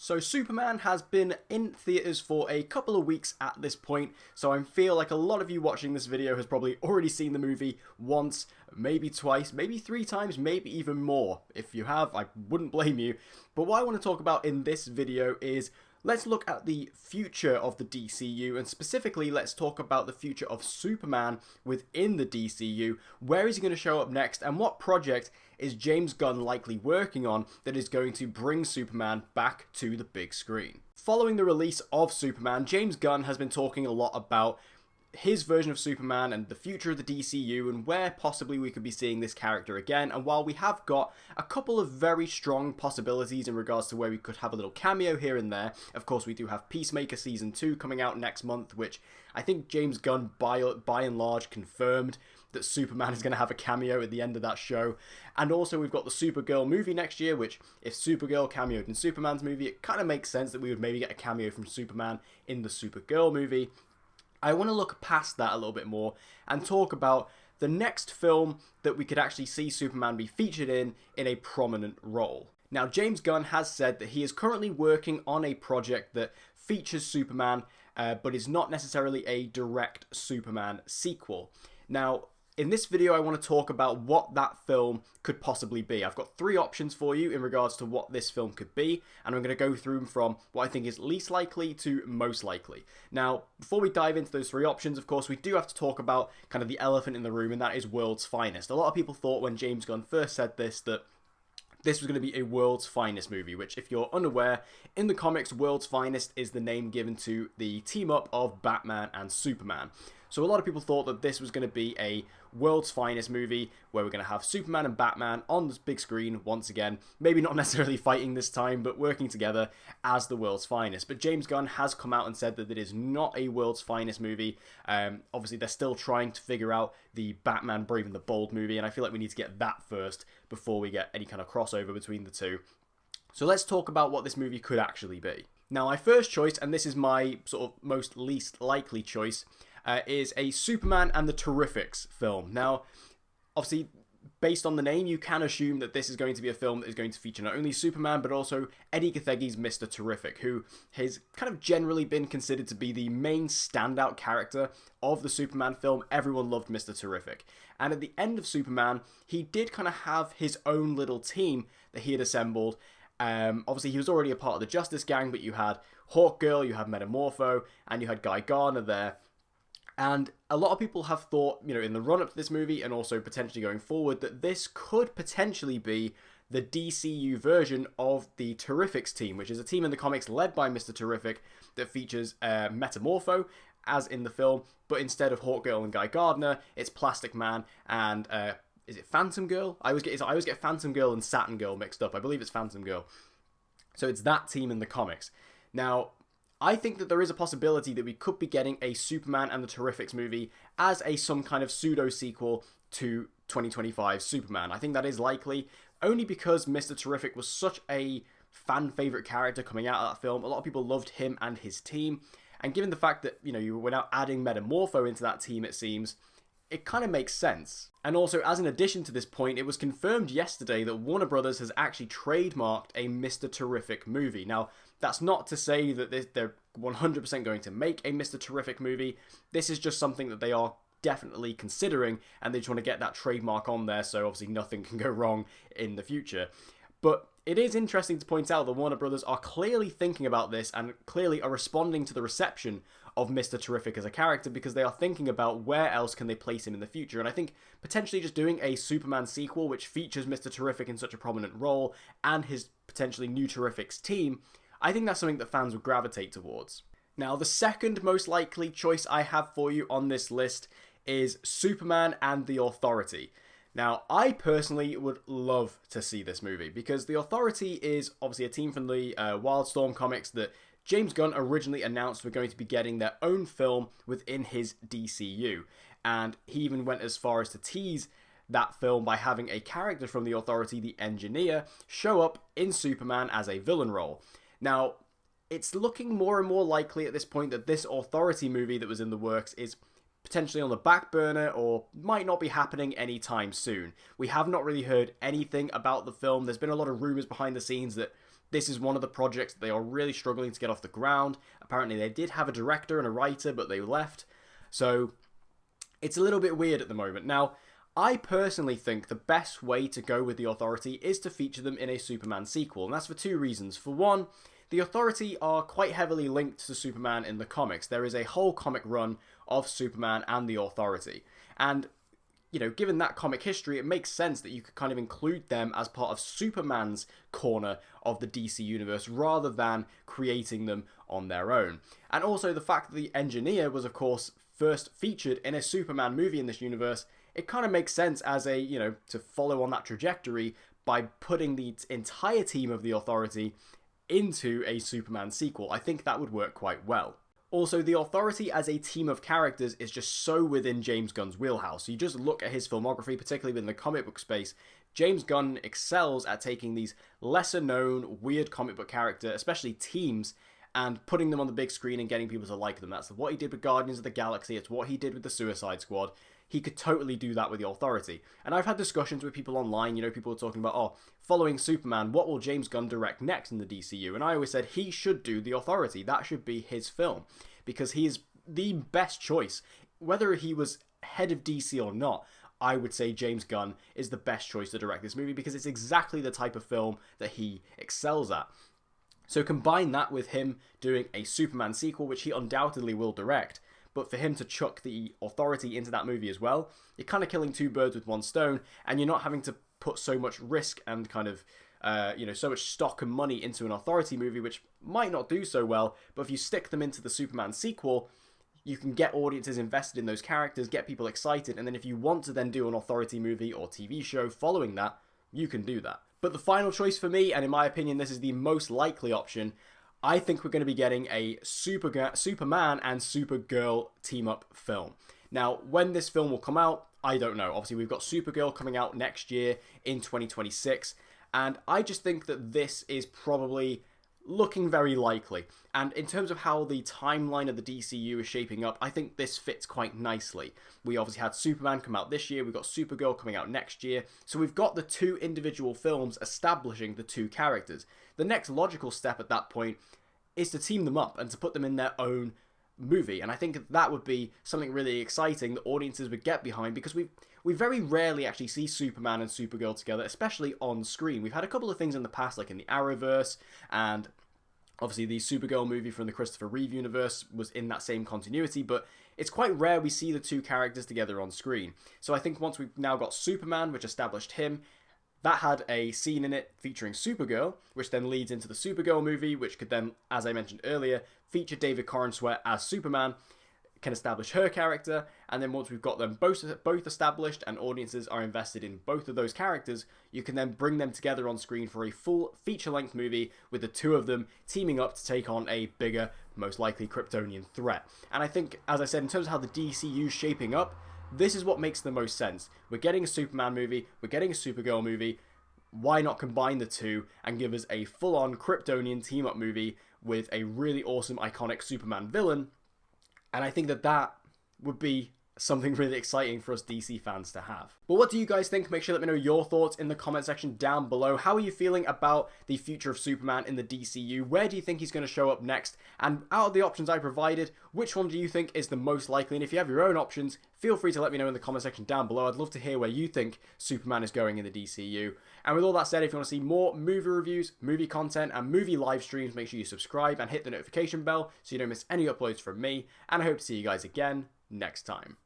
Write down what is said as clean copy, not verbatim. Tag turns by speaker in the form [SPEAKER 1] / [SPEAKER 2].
[SPEAKER 1] So Superman has been in theatres for a couple of weeks at this point, so I feel like a lot of you watching this video has probably already seen the movie once, maybe twice, maybe three times, maybe even more. If you have, I wouldn't blame you. But what I want to talk about in this video is let's look at the future of the DCU, and specifically let's talk about the future of Superman within the DCU. Where is he going to show up next, and what project is James Gunn likely working on that is going to bring Superman back to the big screen? Following the release of Superman, James Gunn has been talking a lot about his version of Superman and the future of the DCU and where possibly we could be seeing this character again. And while we have got a couple of very strong possibilities in regards to where we could have a little cameo here and there, of course we do have Peacemaker Season 2 coming out next month, which I think James Gunn by and large confirmed that Superman is going to have a cameo at the end of that show. And also we've got the Supergirl movie next year, which if Supergirl cameoed in Superman's movie, it kind of makes sense that we would maybe get a cameo from Superman in the Supergirl movie. I want to look past that a little bit more and talk about the next film that we could actually see Superman be featured in a prominent role. Now, James Gunn has said that he is currently working on a project that features Superman, but is not necessarily a direct Superman sequel. Now, in this video, I want to talk about what that film could possibly be. I've got three options for you in regards to what this film could be, and I'm going to go through them from what I think is least likely to most likely. Now, before we dive into those three options, of course, we do have to talk about kind of the elephant in the room, and that is World's Finest. A lot of people thought when James Gunn first said this that this was going to be a World's Finest movie, which, if you're unaware, in the comics, World's Finest is the name given to the team-up of Batman and Superman. So a lot of people thought that this was going to be a World's Finest movie where we're going to have Superman and Batman on this big screen once again. Maybe not necessarily fighting this time, but working together as the World's Finest. But James Gunn has come out and said that it is not a World's Finest movie. Obviously, they're still trying to figure out the Batman Brave and the Bold movie, and I feel like we need to get that first before we get any kind of crossover between the two. So let's talk about what this movie could actually be. Now, my first choice, and this is my sort of most least likely choice, is a Superman and the Terrifics film. Now, obviously, based on the name, you can assume that this is going to be a film that is going to feature not only Superman, but also Eddie Gathegi's Mr. Terrific, who has kind of generally been considered to be the main standout character of the Superman film. Everyone loved Mr. Terrific. And at the end of Superman, he did kind of have his own little team that he had assembled. Obviously, he was already a part of the Justice Gang, but you had Hawkgirl, you had Metamorpho, and you had Guy Gardner there. And a lot of people have thought, you know, in the run-up to this movie and also potentially going forward, that this could potentially be the DCU version of the Terrifics team, which is a team in the comics led by Mr. Terrific that features Metamorpho, as in the film, but instead of Hawkgirl and Guy Gardner, it's Plastic Man and, is it Phantom Girl? I always get Phantom Girl and Saturn Girl mixed up. I believe it's Phantom Girl. So it's that team in the comics. Now, I think that there is a possibility that we could be getting a Superman and the Terrifics movie as some kind of pseudo-sequel to 2025 Superman. I think that is likely, only because Mr. Terrific was such a fan-favourite character coming out of that film. A lot of people loved him and his team, and given the fact that, you know, you were now adding Metamorpho into that team, it seems, it kind of makes sense. And also, as an addition to this point, it was confirmed yesterday that Warner Brothers has actually trademarked a Mr. Terrific movie. Now, that's not to say that they're 100% going to make a Mr. Terrific movie. This is just something that they are definitely considering, and they just want to get that trademark on there, so obviously nothing can go wrong in the future. But it is interesting to point out that Warner Brothers are clearly thinking about this and clearly are responding to the reception of Mr. Terrific as a character, because they are thinking about where else can they place him in the future. And I think potentially just doing a Superman sequel which features Mr. Terrific in such a prominent role and his potentially new Terrifics team, I think that's something that fans would gravitate towards. Now, the second most likely choice I have for you on this list is Superman and the Authority. Now, I personally would love to see this movie, because the Authority is obviously a team from the Wildstorm comics that James Gunn originally announced were going to be getting their own film within his DCU. And he even went as far as to tease that film by having a character from the Authority, the Engineer, show up in Superman as a villain role. Now, it's looking more and more likely at this point that this Authority movie that was in the works is potentially on the back burner or might not be happening anytime soon. We have not really heard anything about the film. There's been a lot of rumours behind the scenes that This is one of the projects that they are really struggling to get off the ground. Apparently they did have a director and a writer, but they left. So it's a little bit weird at the moment. Now, I personally think the best way to go with the Authority is to feature them in a Superman sequel, and that's for two reasons. For one, the Authority are quite heavily linked to Superman in the comics. There is a whole comic run of Superman and the Authority. And, you know, given that comic history, it makes sense that you could kind of include them as part of Superman's corner of the DC universe rather than creating them on their own. And also the fact that the Engineer was, of course, first featured in a Superman movie in this universe, it kind of makes sense as a, you know, to follow on that trajectory by putting the entire team of the Authority into a Superman sequel. I think that would work quite well. Also, the Authority as a team of characters is just so within James Gunn's wheelhouse. You just look at his filmography, particularly within the comic book space. James Gunn excels at taking these lesser known, weird comic book characters, especially teams, and putting them on the big screen and getting people to like them. That's what he did with Guardians of the Galaxy. It's what he did with the Suicide Squad. He could totally do that with the Authority. And I've had discussions with people online, you know, people are talking about, oh, following Superman, what will James Gunn direct next in the DCU? And I always said he should do the Authority. That should be his film. Because he is the best choice. Whether he was head of DC or not, I would say James Gunn is the best choice to direct this movie because it's exactly the type of film that he excels at. So combine that with him doing a Superman sequel, which he undoubtedly will direct, but for him to chuck the Authority into that movie as well, you're kind of killing two birds with one stone, and you're not having to put so much risk and kind of, so much stock and money into an Authority movie, which might not do so well, but if you stick them into the Superman sequel, you can get audiences invested in those characters, get people excited, and then if you want to then do an Authority movie or TV show following that, you can do that. But the final choice for me, and in my opinion this is the most likely option, I think we're going to be getting a Superman and Supergirl team-up film. Now, when this film will come out, I don't know. Obviously, we've got Supergirl coming out next year in 2026, and I just think that this is probably looking very likely. And in terms of how the timeline of the DCU is shaping up, I think this fits quite nicely. We obviously had Superman come out this year, we've got Supergirl coming out next year, so we've got the two individual films establishing the two characters. The next logical step at that point is to team them up and to put them in their own movie, and I think that would be something really exciting that audiences would get behind, because we very rarely actually see Superman and Supergirl together, especially on screen. We've had a couple of things in the past, like in the Arrowverse, and obviously the Supergirl movie from the Christopher Reeve universe was in that same continuity, but it's quite rare we see the two characters together on screen. So I think once we've now got Superman, which established him, that had a scene in it featuring Supergirl, which then leads into the Supergirl movie, which could then, as I mentioned earlier, feature David Corenswet as Superman, can establish her character, and then once we've got them both established and audiences are invested in both of those characters, you can then bring them together on screen for a full feature-length movie with the two of them teaming up to take on a bigger, most likely Kryptonian threat. And I think, as I said, in terms of how the DCU is shaping up, this is what makes the most sense. We're getting a Superman movie, we're getting a Supergirl movie. Why not combine the two and give us a full-on Kryptonian team-up movie with a really awesome, iconic Superman villain? And I think that would be something really exciting for us DC fans to have. But what do you guys think? Make sure to let me know your thoughts in the comment section down below. How are you feeling about the future of Superman in the DCU? Where do you think he's going to show up next? And out of the options I provided, which one do you think is the most likely? And if you have your own options, feel free to let me know in the comment section down below. I'd love to hear where you think Superman is going in the DCU. And with all that said, if you want to see more movie reviews, movie content, and movie live streams, make sure you subscribe and hit the notification bell so you don't miss any uploads from me. And I hope to see you guys again next time.